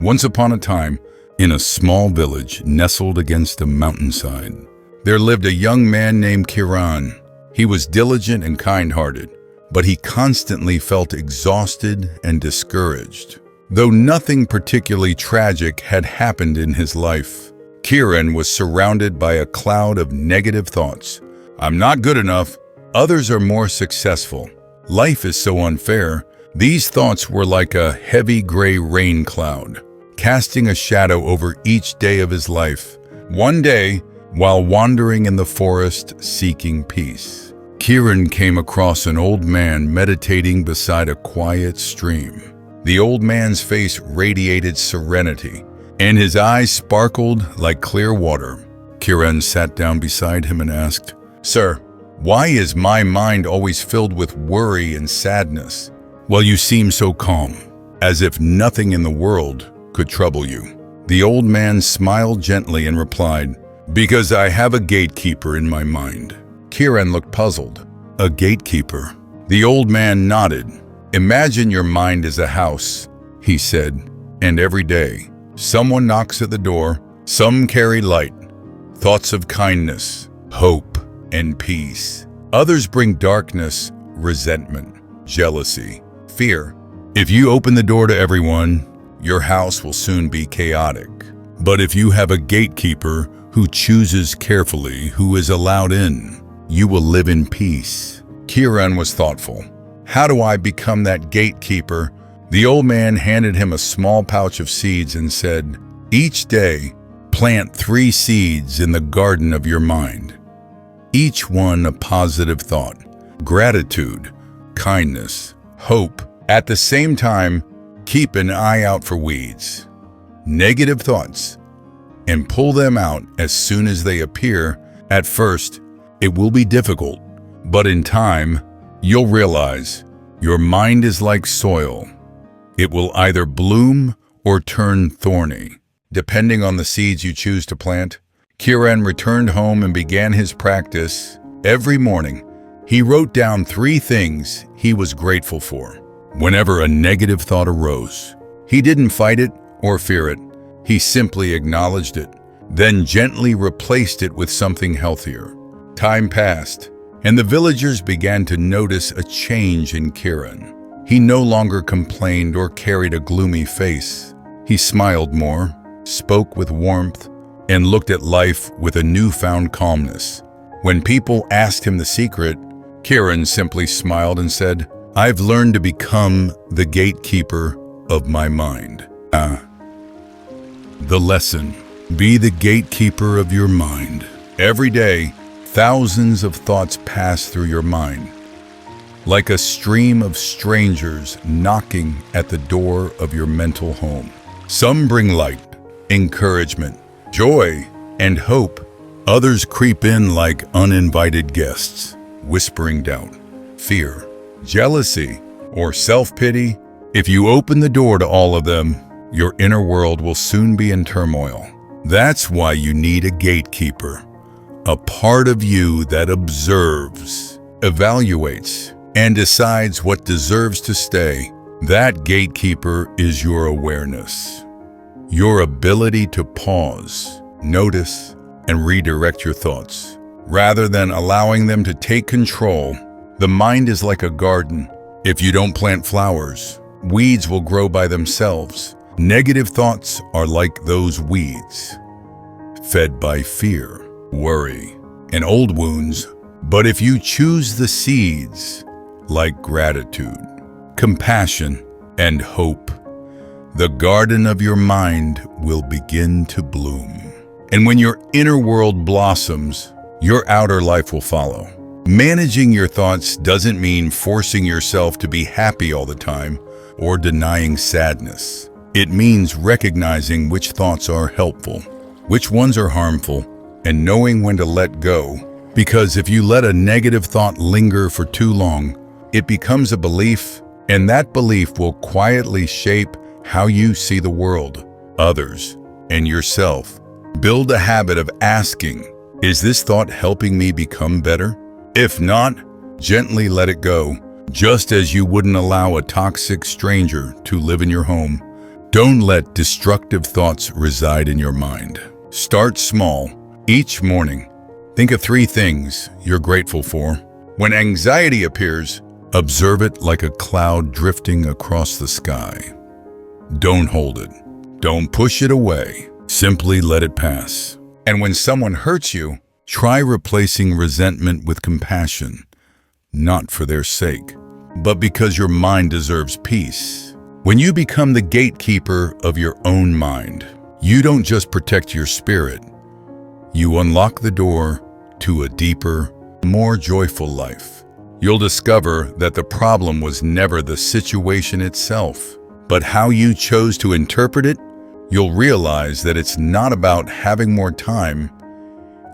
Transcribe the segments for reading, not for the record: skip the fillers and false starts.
Once upon a time, in a small village nestled against a mountainside, there lived a young man named Kiran. He was diligent and kind-hearted, but he constantly felt exhausted and discouraged. Though nothing particularly tragic had happened in his life, Kiran was surrounded by a cloud of negative thoughts. I'm not good enough. Others are more successful. Life is so unfair. These thoughts were like a heavy gray rain cloud, casting a shadow over each day of his life. One day, while wandering in the forest seeking peace, Kiran came across an old man meditating beside a quiet stream. The old man's face radiated serenity, and his eyes sparkled like clear water. Kiran sat down beside him and asked, "Sir, why is my mind always filled with worry and sadness? Well, you seem so calm, as if nothing in the world could trouble you." The old man smiled gently and replied, "Because I have a gatekeeper in my mind." Kiran looked puzzled. "A gatekeeper?" The old man nodded. "Imagine your mind as a house," he said, "and every day, someone knocks at the door. Some carry light, thoughts of kindness, hope, and peace. Others bring darkness, resentment, jealousy, fear. If you open the door to everyone, your house will soon be chaotic. But if you have a gatekeeper who chooses carefully who is allowed in, you will live in peace." Kiran was thoughtful. "How do I become that gatekeeper?" The old man handed him a small pouch of seeds and said, "Each day, plant 3 seeds in the garden of your mind. Each one a positive thought, gratitude, kindness, hope. At the same time, keep an eye out for weeds, negative thoughts, and pull them out as soon as they appear. At first, it will be difficult, but in time, you'll realize your mind is like soil. It will either bloom or turn thorny, depending on the seeds you choose to plant." Kiran returned home and began his practice. Every morning, he wrote down 3 things he was grateful for. Whenever a negative thought arose, he didn't fight it or fear it. He simply acknowledged it, then gently replaced it with something healthier. Time passed, and the villagers began to notice a change in Kiran. He no longer complained or carried a gloomy face. He smiled more, spoke with warmth, and looked at life with a newfound calmness. When people asked him the secret, Kiran simply smiled and said, "I've learned to become the gatekeeper of my mind." The lesson: be the gatekeeper of your mind. Every day, thousands of thoughts pass through your mind, like a stream of strangers knocking at the door of your mental home. Some bring light, encouragement, joy, and hope. Others creep in like uninvited guests, whispering doubt, fear, jealousy, or self-pity. If you open the door to all of them, your inner world will soon be in turmoil. That's why you need a gatekeeper, a part of you that observes, evaluates, and decides what deserves to stay. That gatekeeper is your awareness, your ability to pause, notice, and redirect your thoughts. Rather than allowing them to take control, the mind is like a garden. If you don't plant flowers, weeds will grow by themselves. Negative thoughts are like those weeds, fed by fear, worry, and old wounds. But if you choose the seeds, like gratitude, compassion, and hope, the garden of your mind will begin to bloom. And when your inner world blossoms, your outer life will follow. Managing your thoughts doesn't mean forcing yourself to be happy all the time or denying sadness. It means recognizing which thoughts are helpful, which ones are harmful, and knowing when to let go. Because if you let a negative thought linger for too long, it becomes a belief, and that belief will quietly shape how you see the world, others, and yourself. Build a habit of asking, "Is this thought helping me become better?" If not, gently let it go, just as you wouldn't allow a toxic stranger to live in your home. Don't let destructive thoughts reside in your mind. Start small. Each morning, think of 3 things you're grateful for. When anxiety appears, observe it like a cloud drifting across the sky. Don't hold it. Don't push it away. Simply let it pass. And when someone hurts you, try replacing resentment with compassion, not for their sake, but because your mind deserves peace. When you become the gatekeeper of your own mind, you don't just protect your spirit, you unlock the door to a deeper, more joyful life. You'll discover that the problem was never the situation itself, but how you chose to interpret it. You'll realize that it's not about having more time,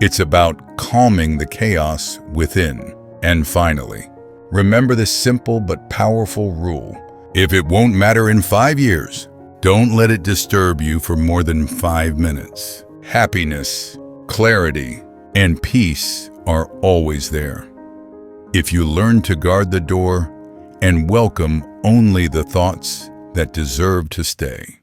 it's about calming the chaos within. And finally, remember this simple but powerful rule. If it won't matter in 5 years, don't let it disturb you for more than 5 minutes. Happiness, clarity, and peace are always there. If you learn to guard the door and welcome only the thoughts that deserve to stay.